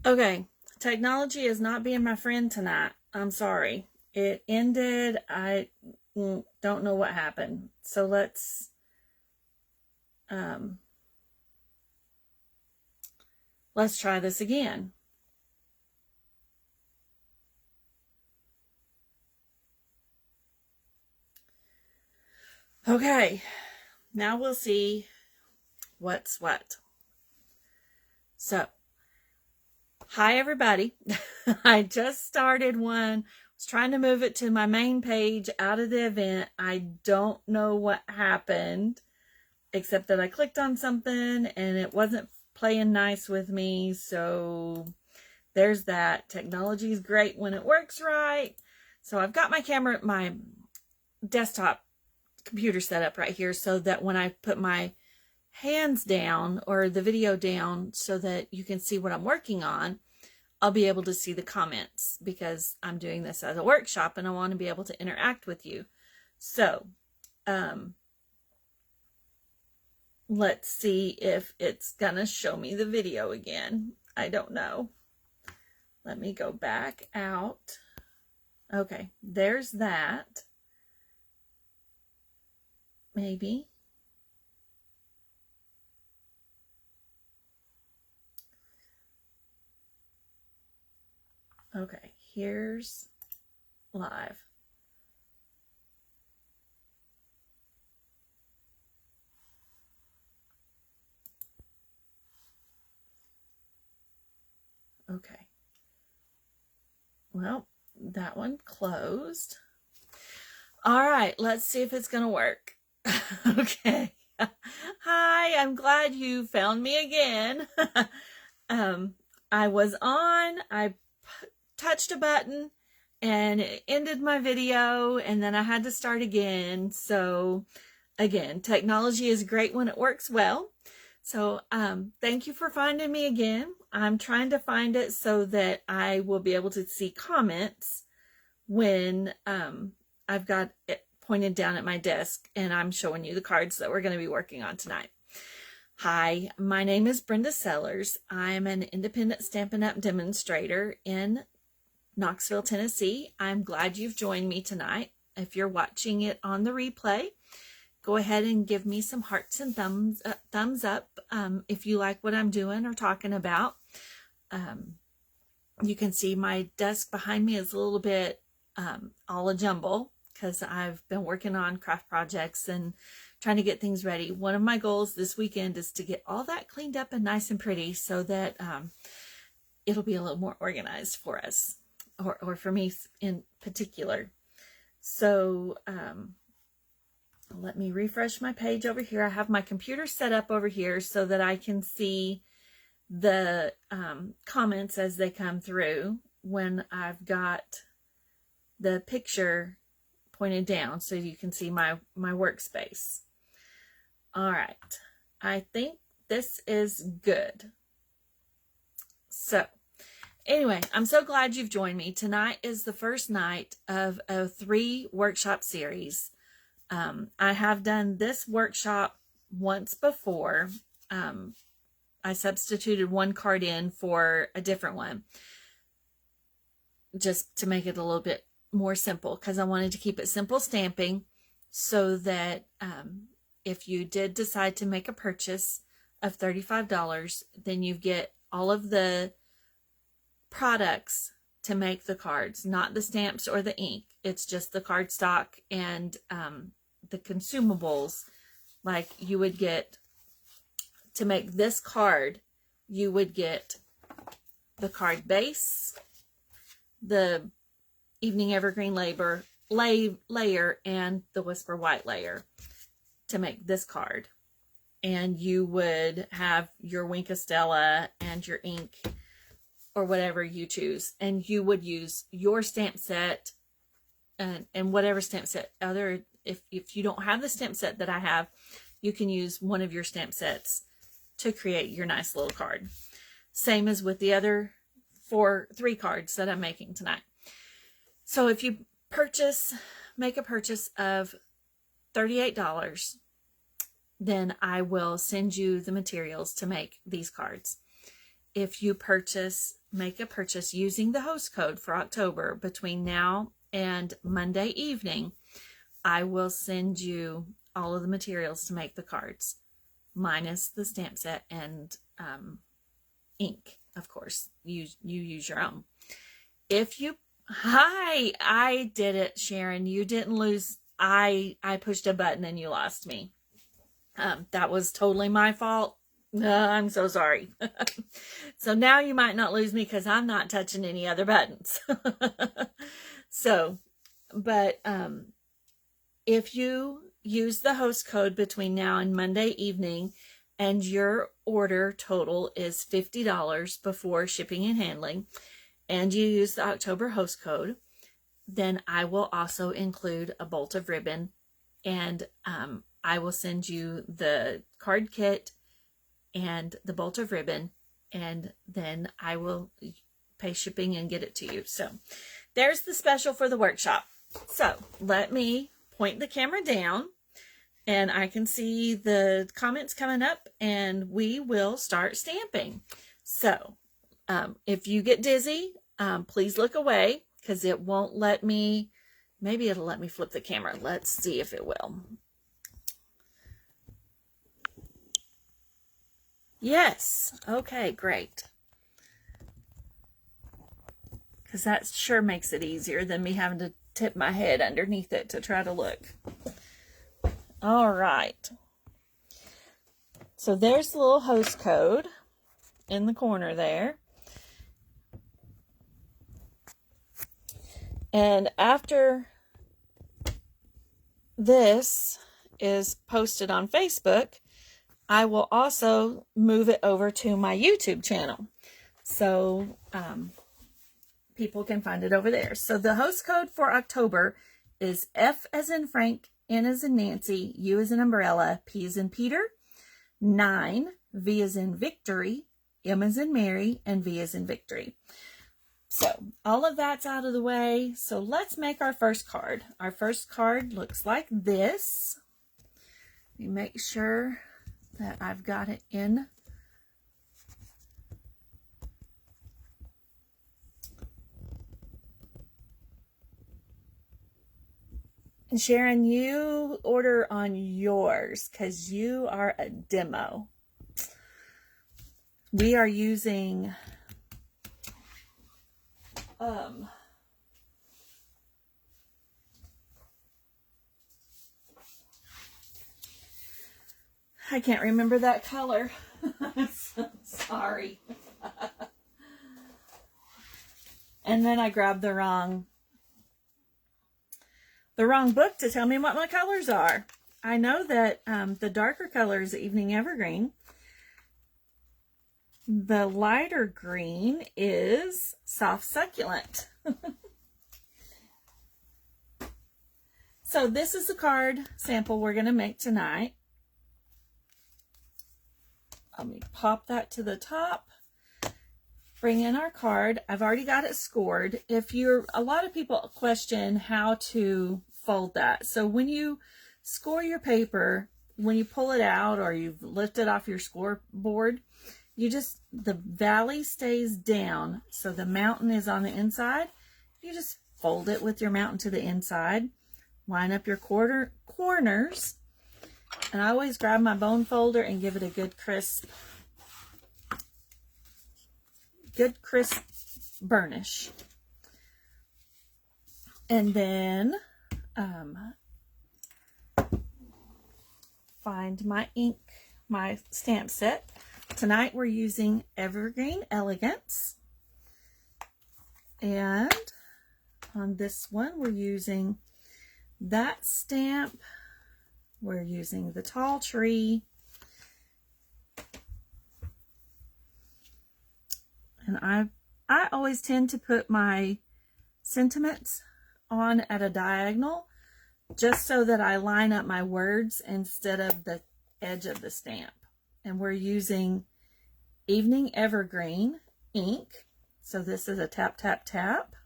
Okay, technology is not being my friend tonight. I'm sorry. It ended. I don't know what happened. So um let's try this again. Okay, now we'll see what's what. So, hi everybody. I just started one. Was trying to move it to my main page out of the event. I don't know what happened, except that I clicked on something and it wasn't playing nice with me. So there's that. Technology is great when it works right. So I've got my desktop computer set up right here so that when I put my hands down or the video down so that you can see what I'm working on, I'll be able to see the comments because I'm doing this as a workshop and I want to be able to interact with you. So, let's see if it's gonna show me the video again. I don't know. Let me go back out. Okay, there's that. Maybe. Okay, here's live. Okay. Well, that one closed. All right, let's see if it's going to work. Okay. Hi, I'm glad you found me again. I was on, I touched a button and it ended my video and then I had to start again. So again, technology is great when it works well. So thank you for finding me again. I'm trying to find it so that I will be able to see comments when I've got it pointed down at my desk and I'm showing you the cards that we're going to be working on tonight. Hi, my name is Brenda Sellers. I'm an independent Stampin' Up! Demonstrator in Knoxville, Tennessee. I'm glad you've joined me tonight. If you're watching it on the replay, go ahead and give me some hearts and thumbs up if you like what I'm doing or talking about. You can see my desk behind me is a little bit all a jumble because I've been working on craft projects and trying to get things ready. One of my goals this weekend is to get all that cleaned up and nice and pretty so that it'll be a little more organized for us, or for me in particular. So let me refresh my page over here. I have my computer set up over here so that I can see the comments as they come through when I've got the picture pointed down so you can see my workspace. All right, I think this is good. So anyway, I'm so glad you've joined me. Tonight is the first night of a 3 workshop series. I have done this workshop once before. I substituted one card in for a different one just to make it a little bit more simple because I wanted to keep it simple stamping so that if you did decide to make a purchase of $35, then you get all of the products to make the cards, not the stamps or the ink. It's just the cardstock and the consumables. Like you would get to make this card, you would get the card base, the Evening Evergreen layer, and the Whisper White layer to make this card. And you would have your Wink of Stella and your ink or whatever you choose. And you would use your stamp set and whatever stamp set if you don't have the stamp set that I have, you can use one of your stamp sets to create your nice little card. Same as with the other 3 cards that I'm making tonight. So if you make a purchase of $38, then I will send you the materials to make these cards. if you make a purchase using the host code for October between now and Monday evening, I will send you all of the materials to make the cards, minus the stamp set and ink, of course. You use your own. Hi, I did it, Sharon. You didn't lose. I pushed a button and you lost me. That was totally my fault. I'm so sorry. So now you might not lose me because I'm not touching any other buttons. So, but if you use the host code between now and Monday evening and your order total is $50 before shipping and handling, and you use the October host code, then I will also include a bolt of ribbon, and I will send you the card kit and the bolt of ribbon, and then I will pay shipping and get it to you. So there's the special for the workshop. So let me point the camera down and I can see the comments coming up, and we will start stamping. So if you get dizzy, please look away because it won't let me. Maybe it'll let me flip the camera. Let's see if it will. Yes. Okay, great. Because that sure makes it easier than me having to tip my head underneath it to try to look. All right. So there's the little host code in the corner there. And after this is posted on Facebook, I will also move it over to my YouTube channel. So people can find it over there. So the host code for October is F as in Frank, N as in Nancy, U as in umbrella, P as in Peter, 9, V as in Victory, M as in Mary, and V as in Victory. So all of that's out of the way. So let's make our first card. Our first card looks like this. Let me make sure that I've got it in. And Sharon, you order on yours because you are a demo. We are using I can't remember that color. I'm so sorry. And then I grabbed the wrong book to tell me what my colors are. I know that the darker color is Evening Evergreen. The lighter green is Soft Succulent. So this is the card sample we're going to make tonight. Let me pop that to the top. Bring in our card. I've already got it scored. A lot of people question how to fold that. So when you score your paper, when you pull it out or you've lifted off your scoreboard, the valley stays down. So the mountain is on the inside. You just fold it with your mountain to the inside. Line up your corners. And I always grab my bone folder and give it a good crisp burnish. And then find my ink, my stamp set. Tonight we're using Evergreen Elegance. And on this one we're using that stamp. We're using the Tall Tree. And I always tend to put my sentiments on at a diagonal just so that I line up my words instead of the edge of the stamp. And we're using Evening Evergreen ink. So this is a tap, tap, tap.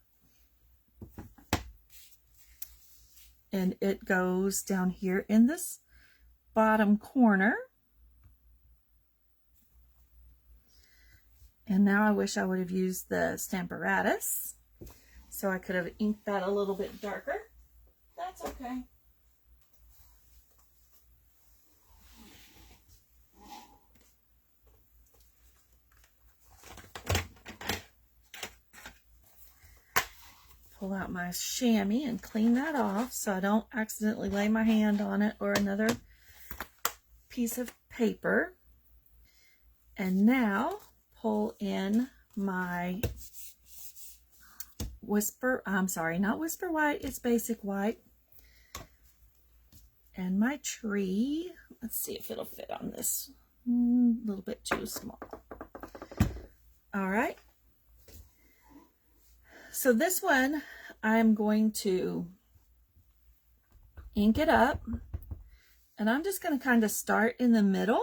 And it goes down here in this bottom corner. And now I wish I would have used the Stamparatus, so I could have inked that a little bit darker. That's okay. Pull out my chamois and clean that off so I don't accidentally lay my hand on it or another piece of paper. And now pull in my not Whisper White, it's Basic White. And my tree, let's see if it'll fit on this. A little bit too small. All right. So this one, I'm going to ink it up, and I'm just going to kind of start in the middle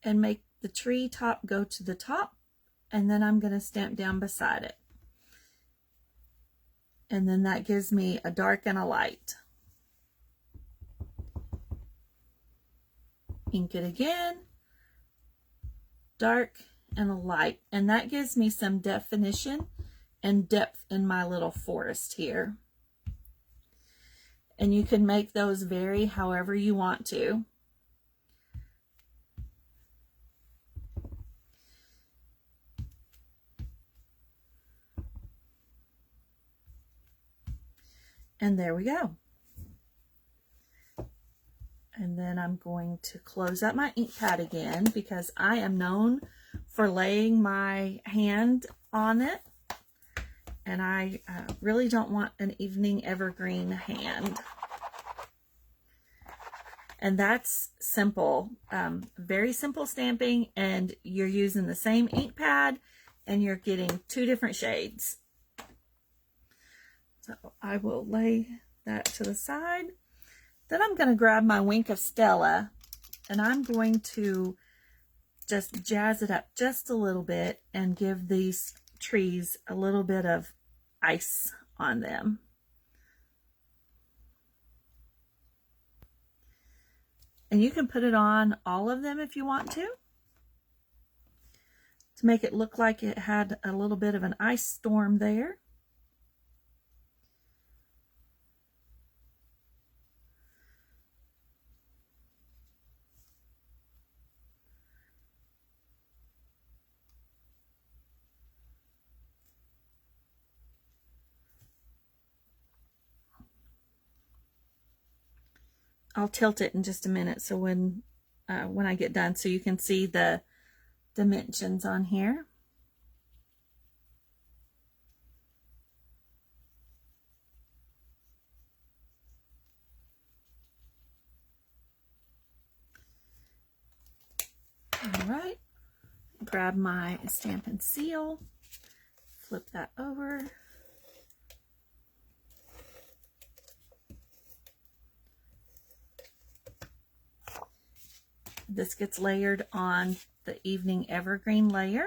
and make the tree top go to the top, and then I'm going to stamp down beside it. And then that gives me a dark and a light. Ink it again, dark and a light, and that gives me some definition and depth in my little forest here. And you can make those vary however you want to. And there we go. And then I'm going to close up my ink pad again because I am known for laying my hand on it. And I really don't want an evening evergreen hand. And that's simple, very simple stamping, and you're using the same ink pad and you're getting 2 different shades. So I will lay that to the side. Then I'm going to grab my Wink of Stella and I'm going to just jazz it up just a little bit and give these trees a little bit of ice on them. And you can put it on all of them if you want to make it look like it had a little bit of an ice storm there. I'll tilt it in just a minute so when I get done so you can see the dimensions on here. All right, grab my stamp and seal, flip that over. This gets layered on the evening evergreen layer.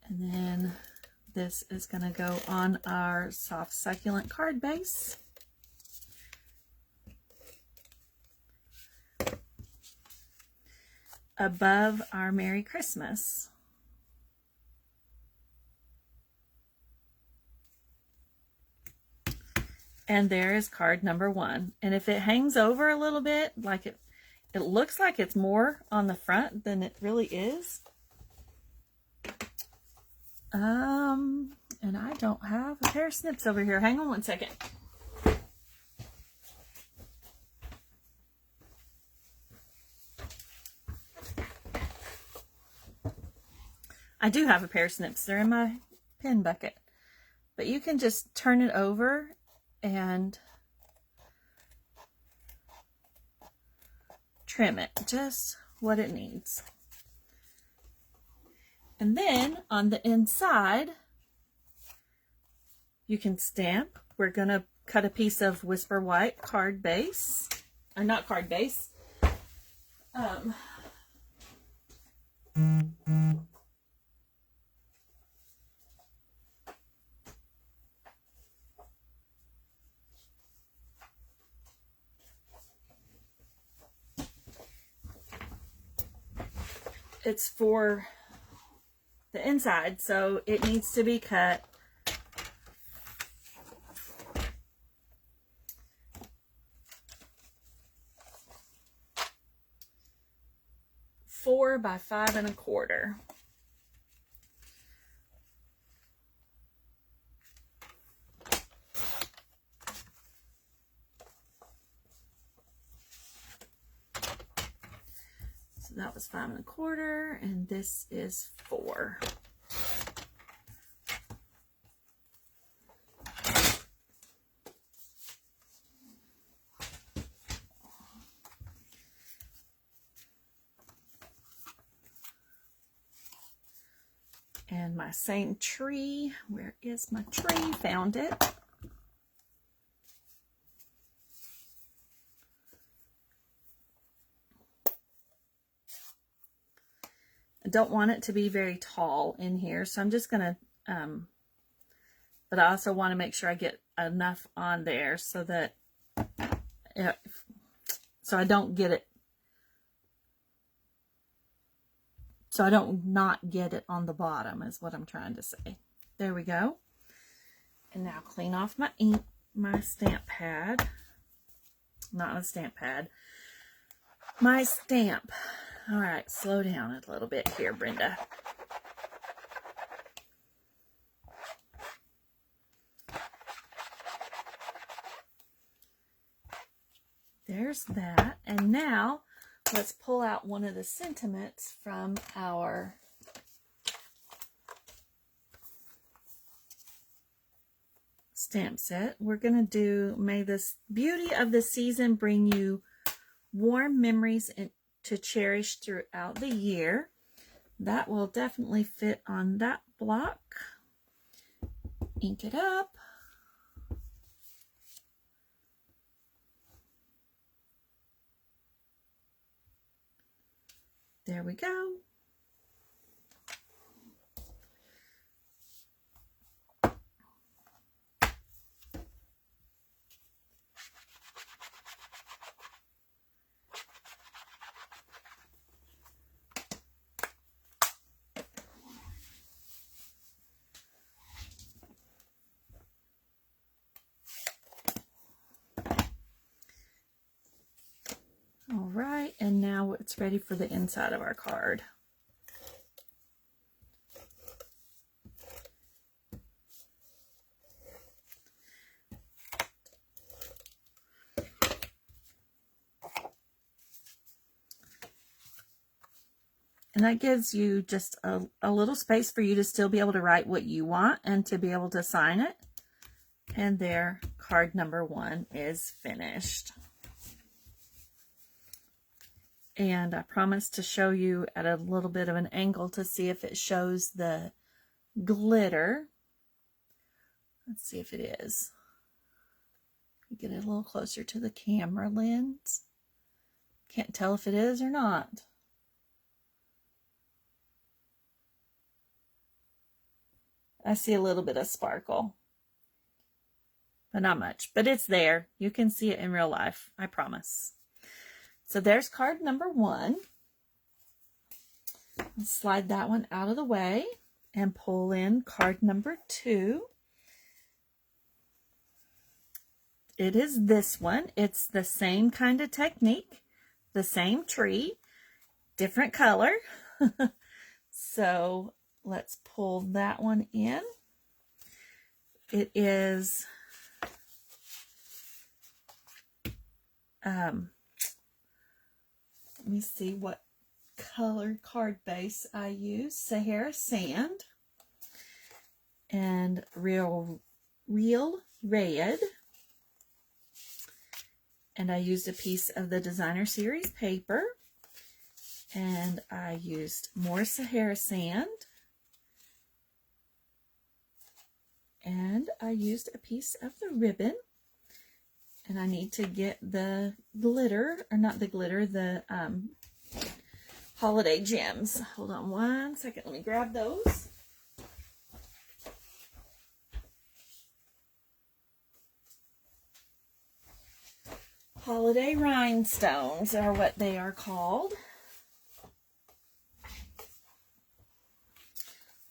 And then this is going to go on our soft succulent card base. Above our Merry Christmas. And there is card number 1. And if it hangs over a little bit, like it looks like it's more on the front than it really is. And I don't have a pair of snips over here. Hang on one second. I do have a pair of snips. They're in my pen bucket. But you can just turn it over and trim it just what it needs. And then on the inside, you can stamp. We're going to cut a piece of Whisper White card base. Or not card base. it's for the inside, so it needs to be cut. Four by 5 1/4. So that was 5 1/4, and this is 4. And my same tree, where is my tree? Found it. I don't want it to be very tall in here, so I'm just gonna, but I also want to make sure I get enough on there so that, so I don't get it, so I don't not get it on the bottom is what I'm trying to say. There we go. And now clean off my ink, my stamp pad. Not a stamp pad. My stamp. All right, slow down a little bit here, Brenda. There's that. And now let's pull out one of the sentiments from our stamp set. We're going to do, may this beauty of the season bring you warm memories to cherish throughout the year. That will definitely fit on that block. Ink it up. There we go. All right, and now it's ready for the inside of our card. And that gives you just a little space for you to still be able to write what you want and to be able to sign it. And there, card number 1 is finished. And I promised to show you at a little bit of an angle to see if it shows the glitter. Let's see if it is. Get it a little closer to the camera lens. Can't tell if it is or not. I see a little bit of sparkle, but not much. But it's there. You can see it in real life, I promise. So there's card number 1. Let's slide that one out of the way and pull in card number 2. It is this one. It's the same kind of technique, the same tree, different color. So let's pull that one in. It is let me see what color card base I use. Sahara Sand and Real Red. And I used a piece of the Designer Series paper. And I used more Sahara Sand. And I used a piece of the ribbon. And I need to get the glitter, or not the glitter, the holiday gems. Hold on one second. Let me grab those. Holiday rhinestones are what they are called.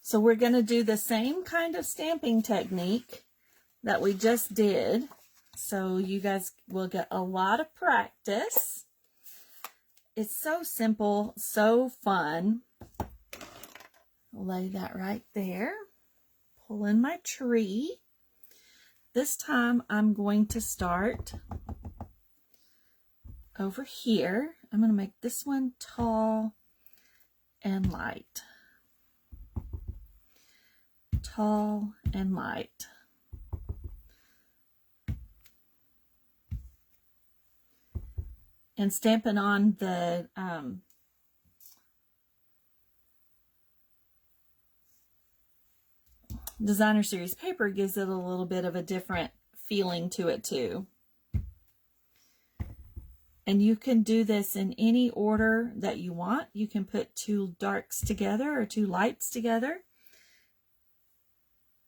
So we're going to do the same kind of stamping technique that we just did. So you guys will get a lot of practice. It's so simple, so fun. Lay that right there. Pull in my tree. This time I'm going to start over here. I'm going to make this one tall and light. Tall and light. And stamping on the designer series paper gives it a little bit of a different feeling to it too. And you can do this in any order that you want. You can put two darks together or two lights together.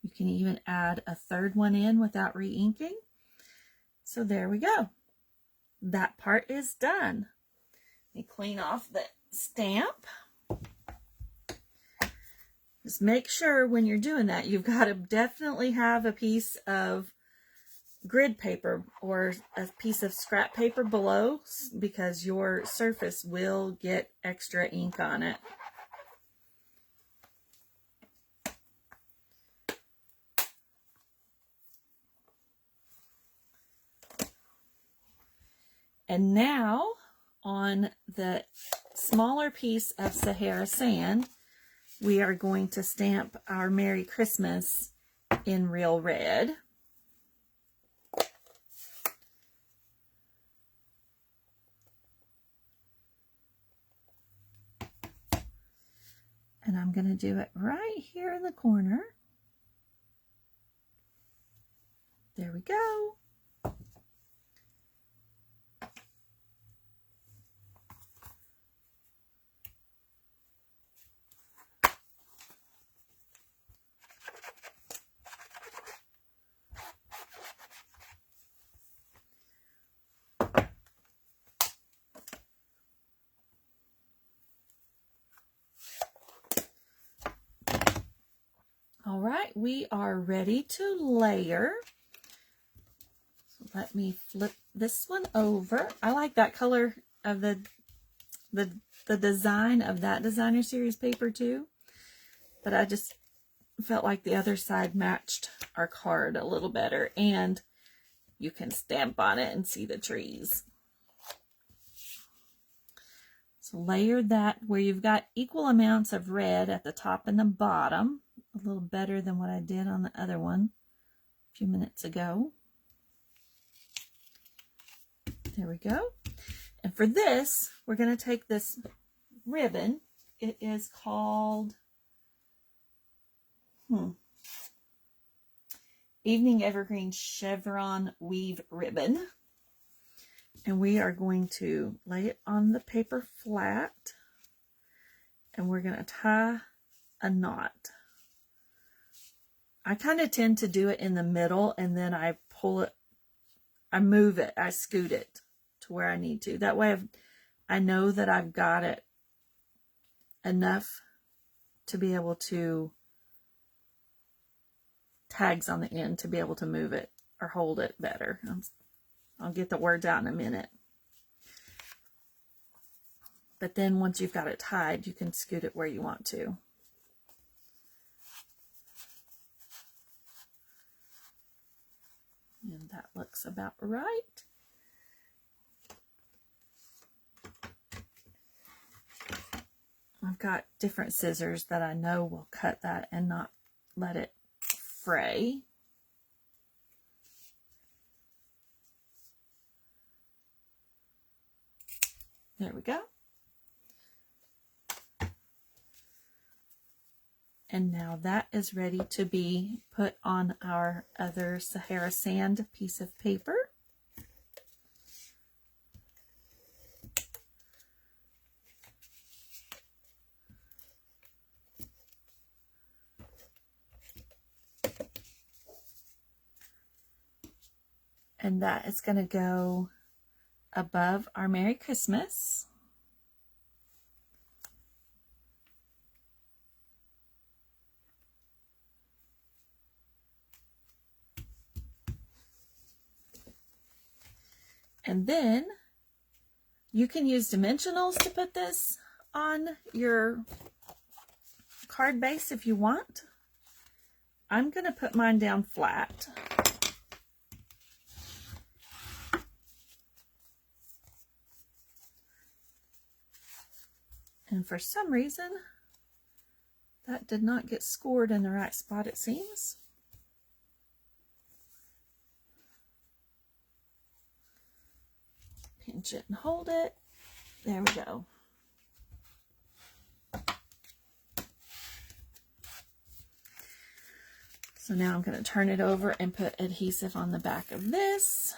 You can even add a third one in without re-inking. So there we go. That part is done. Let me clean off the stamp. Just make sure when you're doing that, you've got to definitely have a piece of grid paper or a piece of scrap paper below, because your surface will get extra ink on it. And now on the smaller piece of Sahara sand, we are going to stamp our Merry Christmas in real red. And I'm going to do it right here in the corner. There we go. All right, we are ready to layer. So let me flip this one over. I like that color of the design of that designer series paper too, but I just felt like the other side matched our card a little better, and you can stamp on it and see the trees. So layer that where you've got equal amounts of red at the top and the bottom. A little better than what I did on the other one a few minutes ago. There we go. And for this, we're going to take this ribbon. It is called Evening Evergreen Chevron Weave Ribbon. And we are going to lay it on the paper flat. And we're going to tie a knot. I kind of tend to do it in the middle, and then I pull it, I move it, I scoot it to where I need to. That way I know that I've got it enough to be able to, tags on the end to be able to move it or hold it better. I'll get the words out in a minute. But then once you've got it tied, you can scoot it where you want to. And that looks about right. I've got different scissors that I know will cut that and not let it fray. There we go. And now that is ready to be put on our other Sahara sand piece of paper. And that is going to go above our Merry Christmas. And then you can use dimensionals to put this on your card base if you want. I'm going to put mine down flat. And for some reason, that did not get scored in the right spot, it seems. Pinch it and hold it. There we go. So now I'm going to turn it over and put adhesive on the back of this.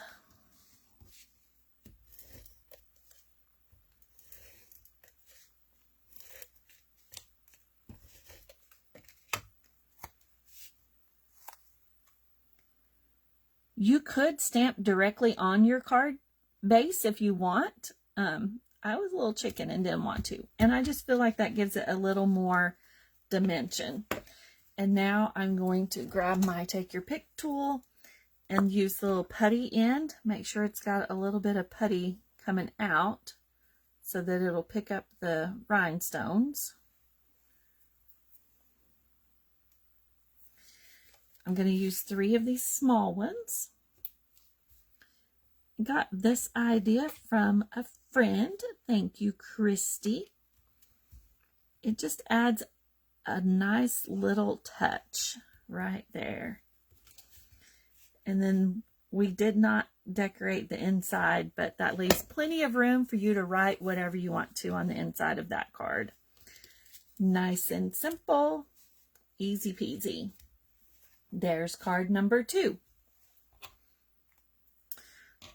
You could stamp directly on your card base if you want. I was a little chicken and didn't want to. And I just feel like that gives it a little more dimension. And now I'm going to grab my Take Your Pick tool and use the little putty end. Make sure it's got a little bit of putty coming out so that it'll pick up the rhinestones. I'm going to use 3 of these small ones. Got this idea from a friend. Thank you, Christy. It just adds a nice little touch right there. And then we did not decorate the inside, but that leaves plenty of room for you to write whatever you want to on the inside of that card. Nice and simple, easy peasy. There's card number 2.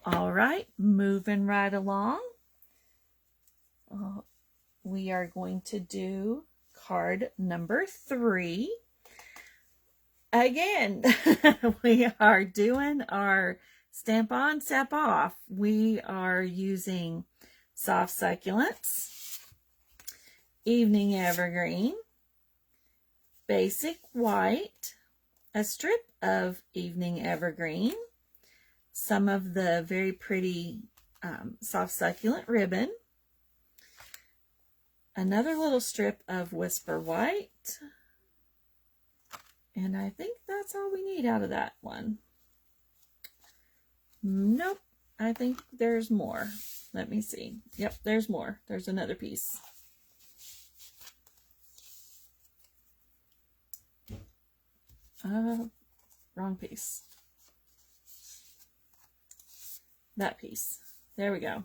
All right, moving right along. We are going to do card number 3. Again, we are doing our stamp on, stamp off. We are using soft succulents, evening evergreen, basic white, a strip of evening evergreen, some of the very pretty soft succulent ribbon, another little strip of whisper white, and I think that's all we need out of that one. Nope, I think there's more. Let me see. Yep, there's more. There's another piece. Wrong piece. That piece. There we go.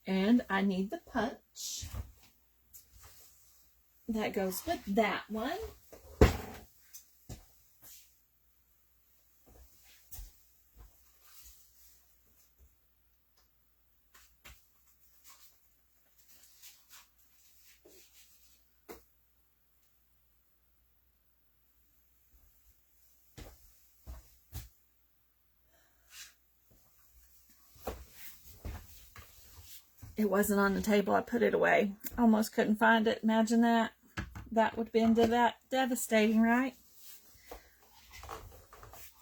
And I need the punch that goes with that one. It wasn't on the table. I put it away. Almost couldn't find it. Imagine that. That would have been devastating, right?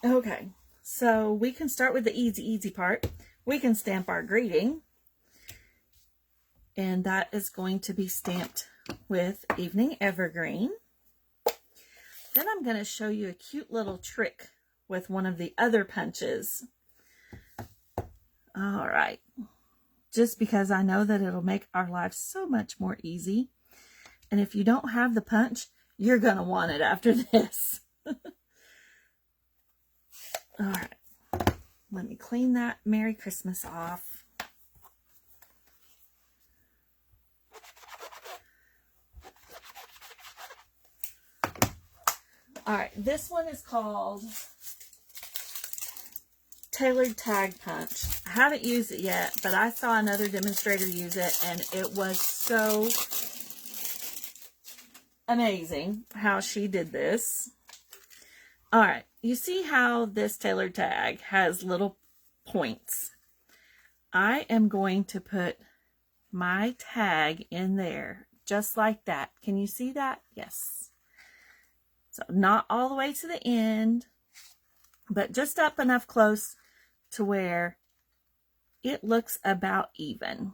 Okay, so we can start with the easy part. We can stamp our greeting. And that is going to be stamped with Evening Evergreen. Then I'm going to show you a cute little trick with one of the other punches. All right. Just because I know that it'll make our lives so much more easy. And if you don't have the punch, you're going to want it after this. All right. Let me clean that Merry Christmas off. All right. This one is called Tailored Tag Punch. I haven't used it yet, but I saw another demonstrator use it, and it was so amazing how she did this. All right, you see how this tailored tag has little points. I am going to put my tag in there, just like that. Can you see that? Yes. So not all the way to the end, but just up enough close to where it looks about even.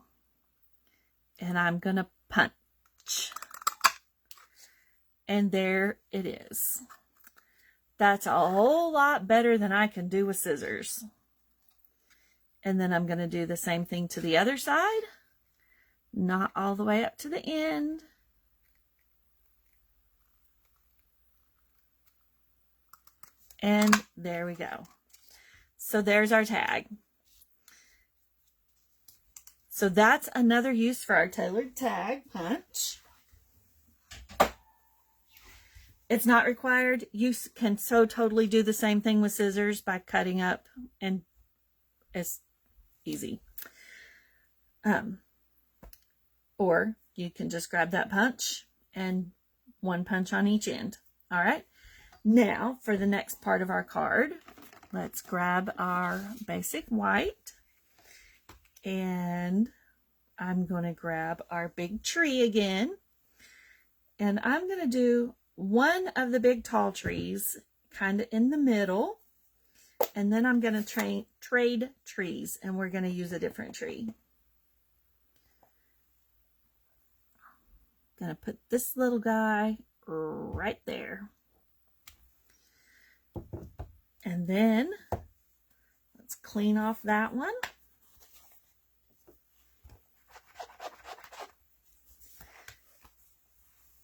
And I'm going to punch. And there it is. That's a whole lot better than I can do with scissors. And then I'm going to do the same thing to the other side. Not all the way up to the end. And there we go. So there's our tag. So that's another use for our tailored tag punch. It's not required. You can so totally do the same thing with scissors by cutting up, and it's easy. Or you can just grab that punch and one punch on each end. All right. Now for the next part of our card, let's grab our basic white, and I'm going to grab our big tree again, and I'm going to do one of the big tall trees kind of in the middle, and then I'm going to trade trees, and we're going to use a different tree. Going to put this little guy right there. And then let's clean off that one.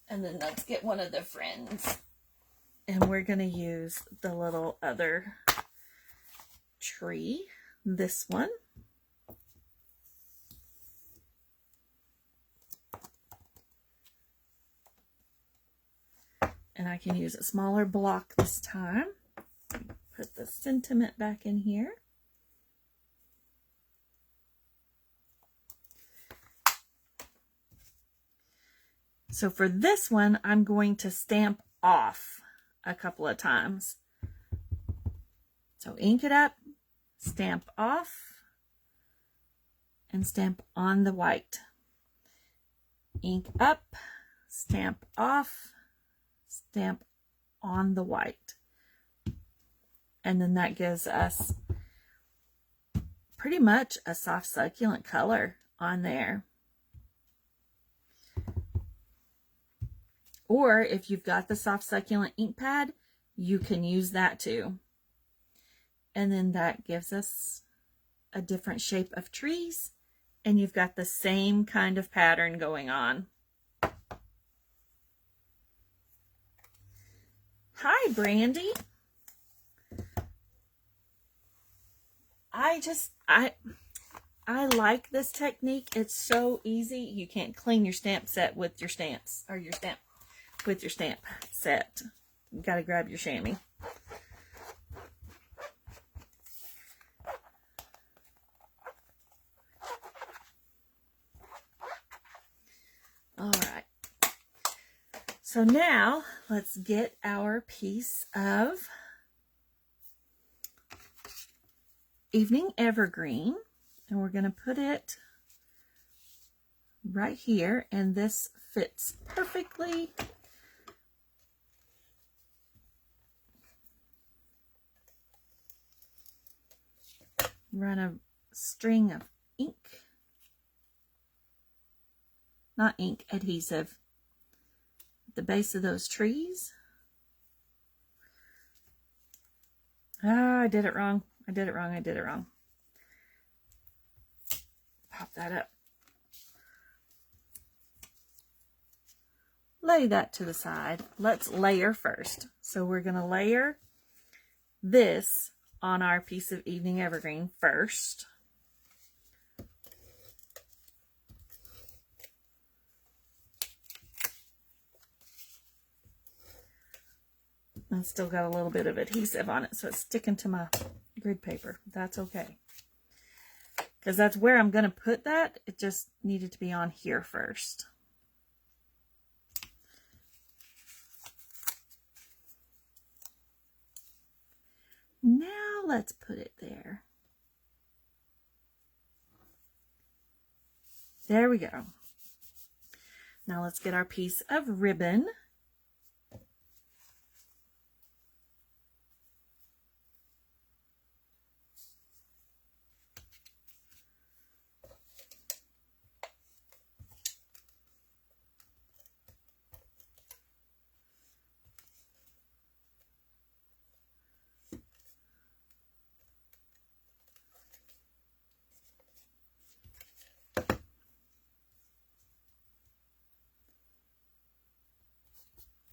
And then let's get one of the friends. And we're going to use the little other tree, this one. And I can use a smaller block this time. Put the sentiment back in here. So for this one, I'm going to stamp off a couple of times. So ink it up, stamp off, and stamp on the white. Ink up, stamp off, stamp on the white. And then that gives us pretty much a soft succulent color on there. Or if you've got the soft succulent ink pad, you can use that too. And then that gives us a different shape of trees, and you've got the same kind of pattern going on. Hi, Brandy. I like this technique. It's so easy. You can't clean your stamp set with your stamps, or your stamp with your stamp set. You got to grab your chamois. All right. So now let's get our piece of Evening Evergreen, and we're going to put it right here, and this fits perfectly. Run a string of ink, not ink, adhesive, at the base of those trees. Ah, I did it wrong. I did it wrong. Pop that up. Lay that to the side. Let's layer first. So we're going to layer this on our piece of Evening Evergreen first. I still got a little bit of adhesive on it, so it's sticking to my grid paper. That's okay, because that's where I'm going to put that. It just needed to be on here first. Now let's put it there. There we go. Now let's get our piece of ribbon.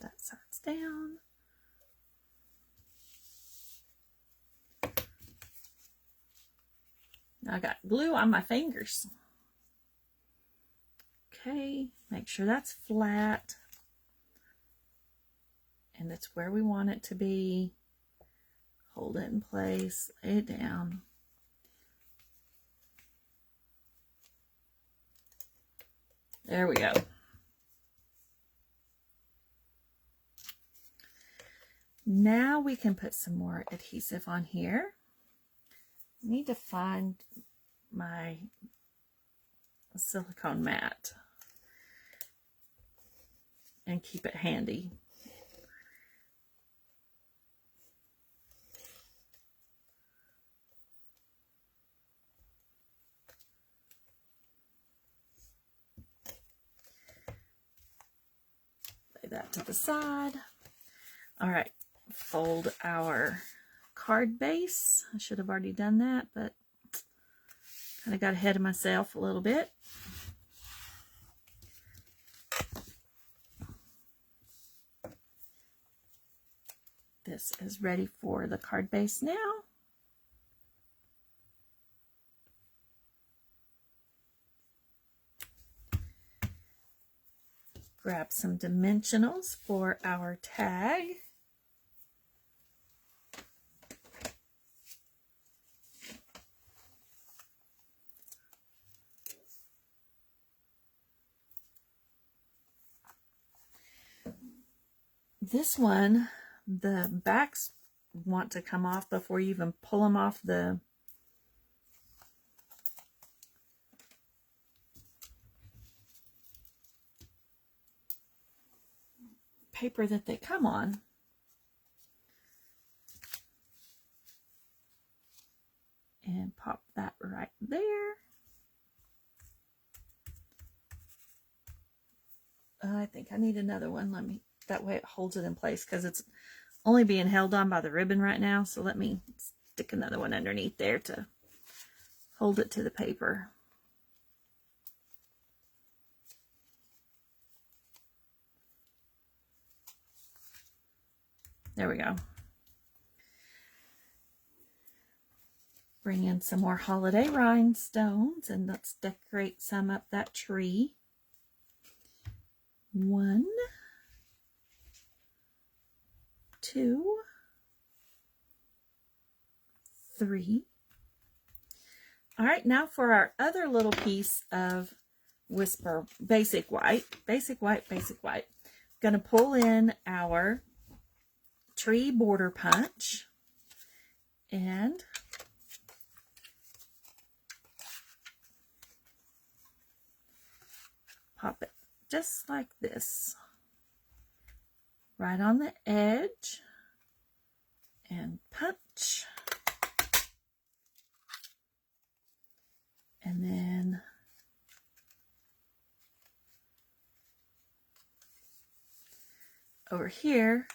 That side's down. Now I got glue on my fingers. Okay, make sure that's flat. And it's where we want it to be. Hold it in place, lay it down. There we go. Now we can put some more adhesive on here. I need to find my silicone mat and keep it handy. Lay that to the side. All right, fold our card base. I should have already done that, but kind of got ahead of myself a little bit. This is ready for the card base now. Grab some dimensionals for our tag. This one, the backs want to come off before you even pull them off the paper that they come on. And pop that right there. I think I need another one. That way it holds it in place, because it's only being held on by the ribbon right now. So let me stick another one underneath there to hold it to the paper. There we go. Bring in some more holiday rhinestones and let's decorate some up that tree. 1, 2, 3. All right, now for our other little piece of Whisper Basic White. Going to pull in our tree border punch and pop it just like this, right on the edge, and punch. And then over here,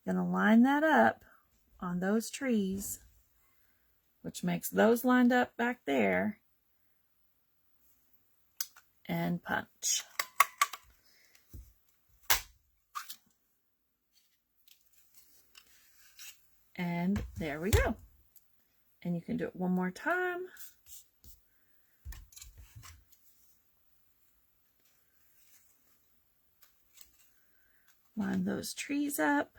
gonna line that up on those trees, which makes those lined up back there, and punch. And there we go. And you can do it one more time. Line those trees up.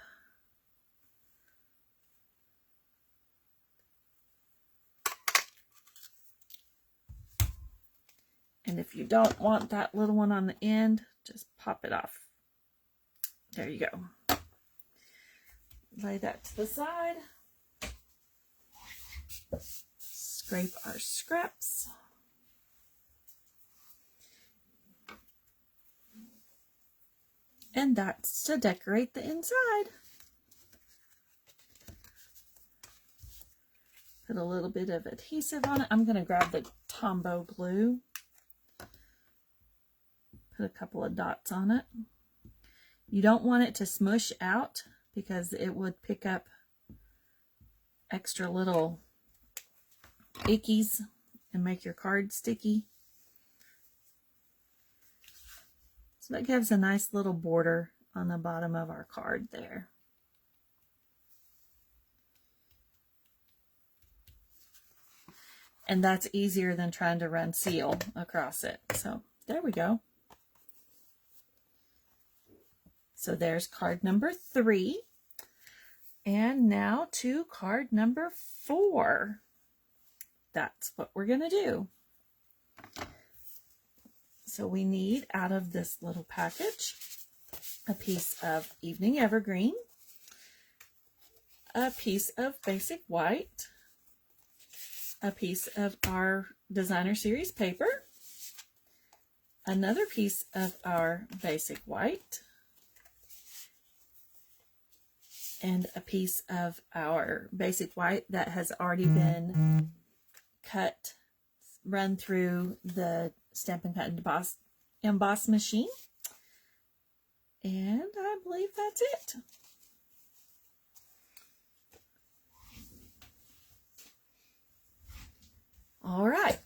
And if you don't want that little one on the end, just pop it off. There you go. Lay that to the side. Scrape our scraps. And that's to decorate the inside. Put a little bit of adhesive on it. I'm going to grab the Tombow glue. Put a couple of dots on it. You don't want it to smush out because it would pick up extra little ickies and make your card sticky. So that gives a nice little border on the bottom of our card there. And that's easier than trying to run seal across it. So there we go. So there's card number 3. And now to card number 4. That's what we're going to do. So we need, out of this little package, a piece of Evening Evergreen, a piece of Basic White, a piece of our Designer Series paper, another piece of our Basic White, and a piece of our Basic White that has already been cut, run through the Stampin' Cut and Emboss machine. And I believe that's it. All right.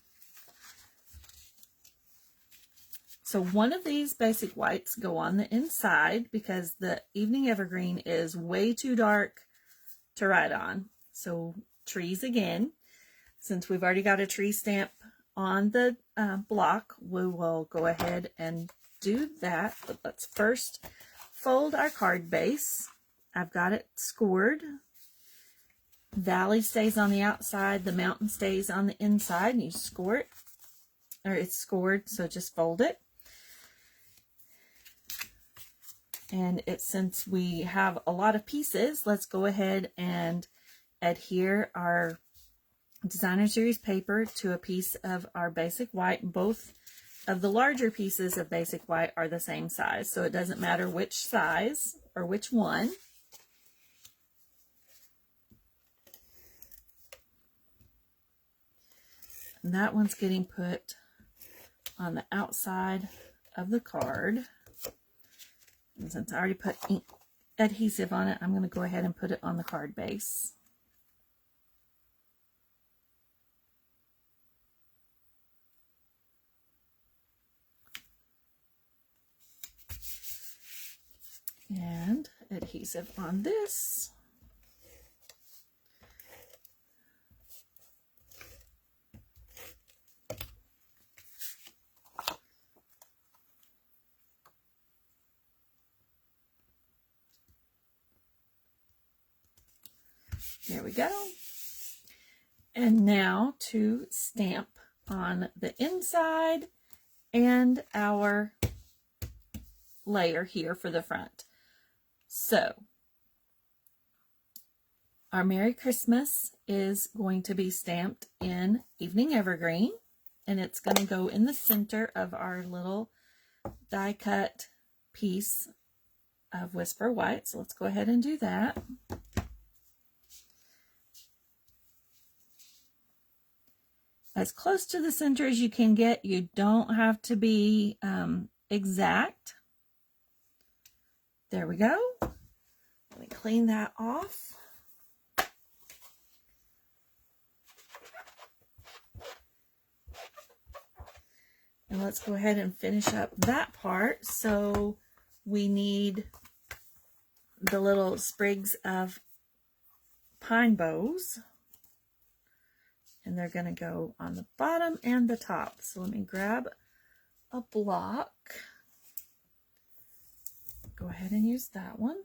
So one of these Basic Whites go on the inside because the Evening Evergreen is way too dark to write on. So trees again. Since we've already got a tree stamp on the block, we will go ahead and do that. But let's first fold our card base. I've got it scored. Valley stays on the outside, the mountain stays on the inside, and you score it, or it's scored, so just fold it. And since we have a lot of pieces, let's go ahead and adhere our Designer Series paper to a piece of our Basic White. Both of the larger pieces of Basic White are the same size, so it doesn't matter which size or which one. And that one's getting put on the outside of the card. And since I already put adhesive on it, I'm going to go ahead and put it on the card base. And adhesive on this. There we go. And now to stamp on the inside and our layer here for the front. So our Merry Christmas is going to be stamped in Evening Evergreen, and it's going to go in the center of our little die cut piece of Whisper White. So let's go ahead and do that. As close to the center as you can get. You don't have to be exact. There we go. Let me clean that off. And let's go ahead and finish up that part. So we need the little sprigs of pine boughs. And they're going to go on the bottom and the top. So let me grab a block. Go ahead and use that one.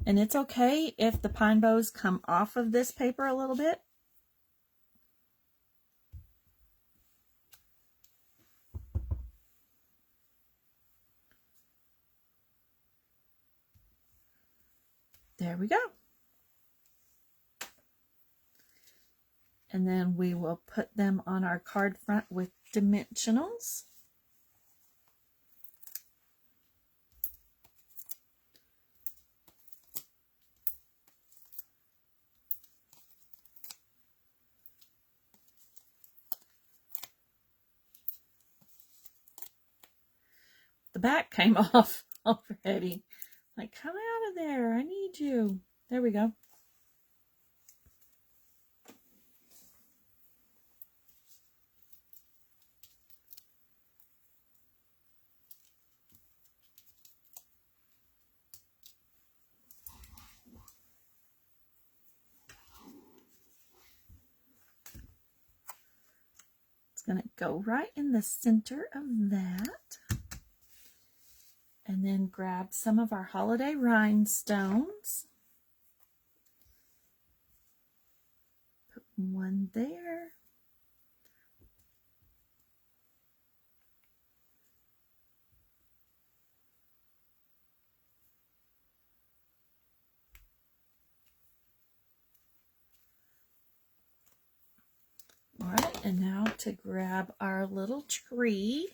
And it's okay if the pine boughs come off of this paper a little bit. there we go. And then we will put them on our card front with dimensionals. The back came off already. Like, come out of there. I need you. There we go. It's going to go right in the center of that. And then grab some of our holiday rhinestones. Put one there. All right, and now to grab our little tree.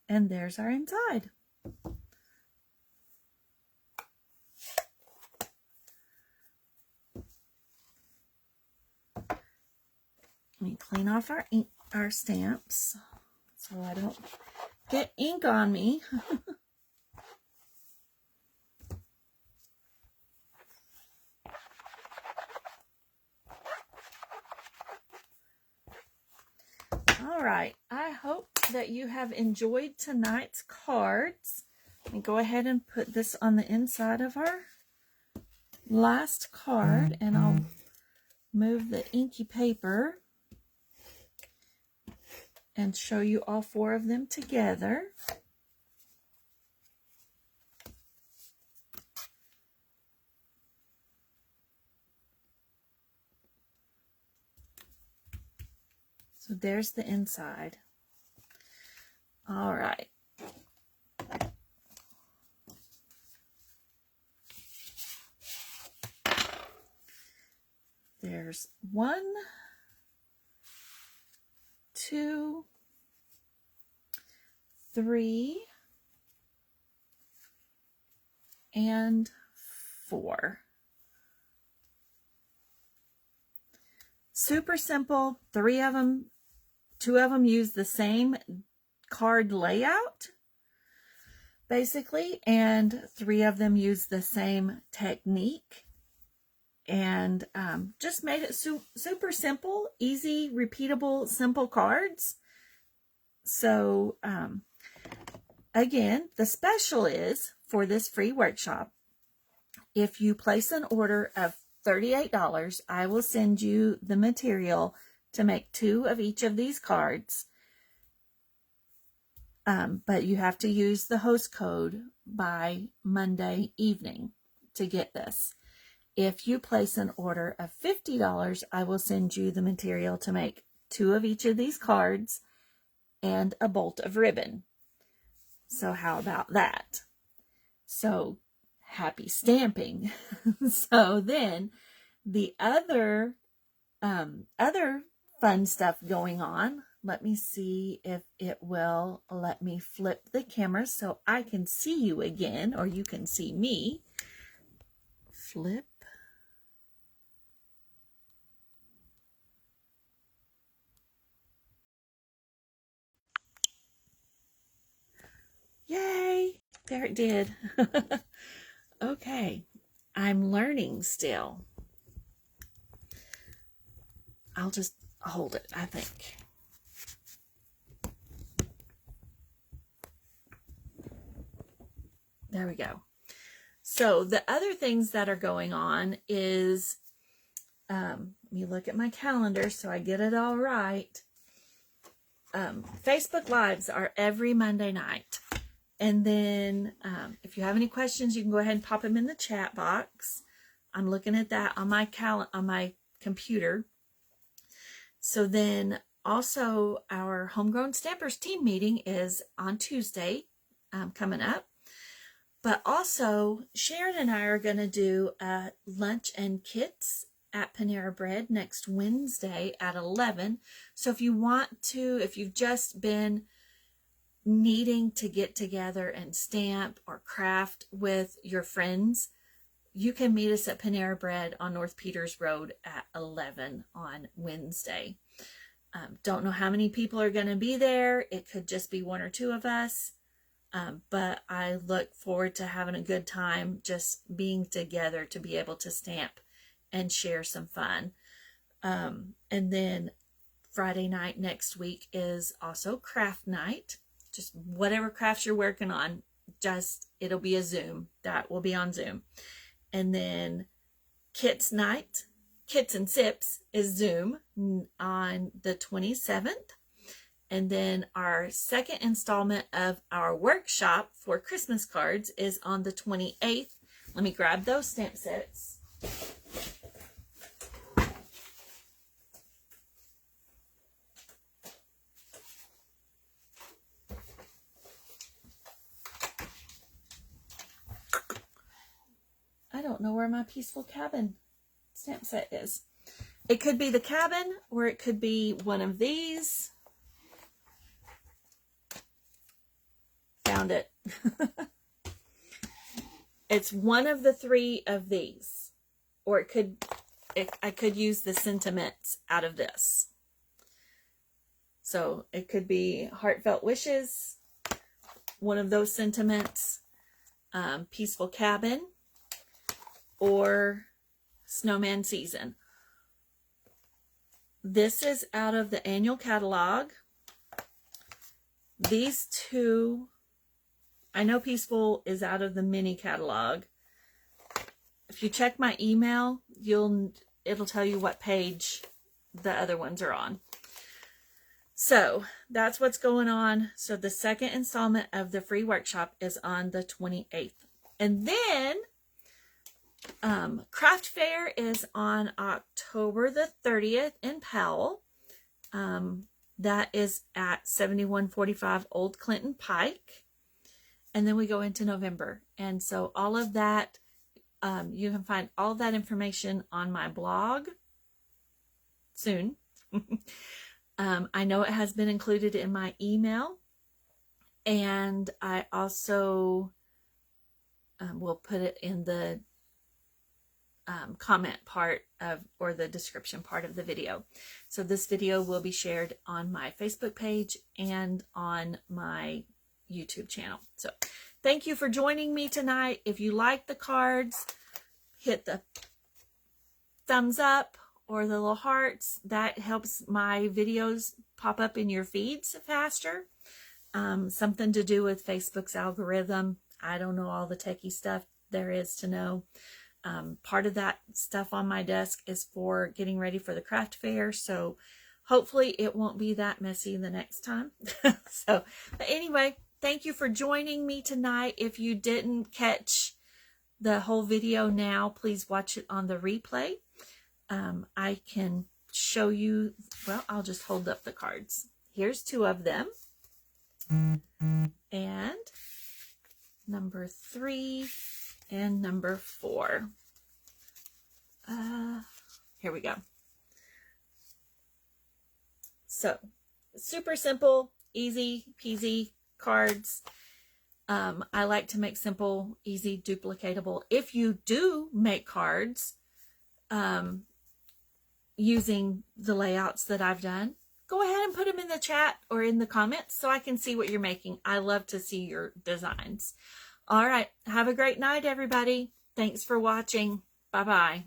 And there's our inside. Let me clean off our stamps so I don't get ink on me. All right, I hope that you have enjoyed tonight's cards. Let me go ahead and put this on the inside of our last card, and I'll move the inky paper and show you all 4 of them together. So there's the inside. All right. There's 1, 2, 3, and 4. Super simple. 3 of them, 2 of them use the same card layout, basically, and 3 of them use the same technique. And just made it super simple, easy, repeatable, simple cards. So again, the special is for this free workshop, if you place an order of $38, I will send you the material to make 2 of each of these cards. But you have to use the host code by Monday evening to get this. If you place an order of $50, I will send you the material to make 2 of each of these cards and a bolt of ribbon. So how about that? So happy stamping. So then the other fun stuff going on, let me see if it will let me flip the camera so I can see you again, or you can see me. Flip. Yay! There it did. Okay, I'm learning still. I'll just hold it, I think. There we go. So the other things that are going on is, let me look at my calendar so I get it all right. Facebook Lives are every Monday night. And then if you have any questions, you can go ahead and pop them in the chat box. I'm looking at that on my on my computer. So then also our Homegrown Stampers team meeting is on Tuesday coming up. But also Sharon and I are going to do a lunch and kits at Panera Bread next Wednesday at 11. So if you want to, if you've just been needing to get together and stamp or craft with your friends, you can meet us at Panera Bread on North Peters Road at 11 on Wednesday. Don't know how many people are going to be there. It could just be one or two of us. But I look forward to having a good time just being together to be able to stamp and share some fun. And then Friday night next week is also craft night. Just whatever crafts you're working on, just it'll be a Zoom. That will be on Zoom. And then Kits night, Kits and Sips is Zoom on the 27th. And then our second installment of our workshop for Christmas cards is on the 28th. Let me grab those stamp sets. I don't know where my Peaceful Cabin stamp set is. It could be the cabin, or it could be one of these. Found it. It's one of the three of these, or I could use the sentiments out of this. So it could be Heartfelt Wishes, one of those sentiments, Peaceful Cabin, or Snowman Season. This is out of the annual catalog. These two, I know Peaceful is out of the mini catalog. If you check my email, it'll tell you what page the other ones are on. So that's what's going on. So the second installment of the free workshop is on the 28th. And then Craft Fair is on October the 30th in Powell. That is at 7145 Old Clinton Pike. And then we go into November. And so all of that, you can find all that information on my blog soon. I know it has been included in my email. And I also will put it in the comment part of, or the description part of the video. So this video will be shared on my Facebook page and on my YouTube channel. So thank you for joining me tonight. If you like the cards, hit the thumbs up or the little hearts. That helps my videos pop up in your feeds faster. Something to do with Facebook's algorithm. I don't know all the techie stuff there is to know. Part of that stuff on my desk is for getting ready for the craft fair. So hopefully it won't be that messy the next time. But anyway, thank you for joining me tonight. If you didn't catch the whole video now, please watch it on the replay. I can show you, well, I'll just hold up the cards. Here's two of them. And number 3 and number 4. Here we go. So, super simple, easy peasy cards. I like to make simple, easy, duplicatable. If you do make cards using the layouts that I've done, go ahead and put them in the chat or in the comments so I can see what you're making. I love to see your designs. All right. Have a great night, everybody. Thanks for watching. Bye-bye.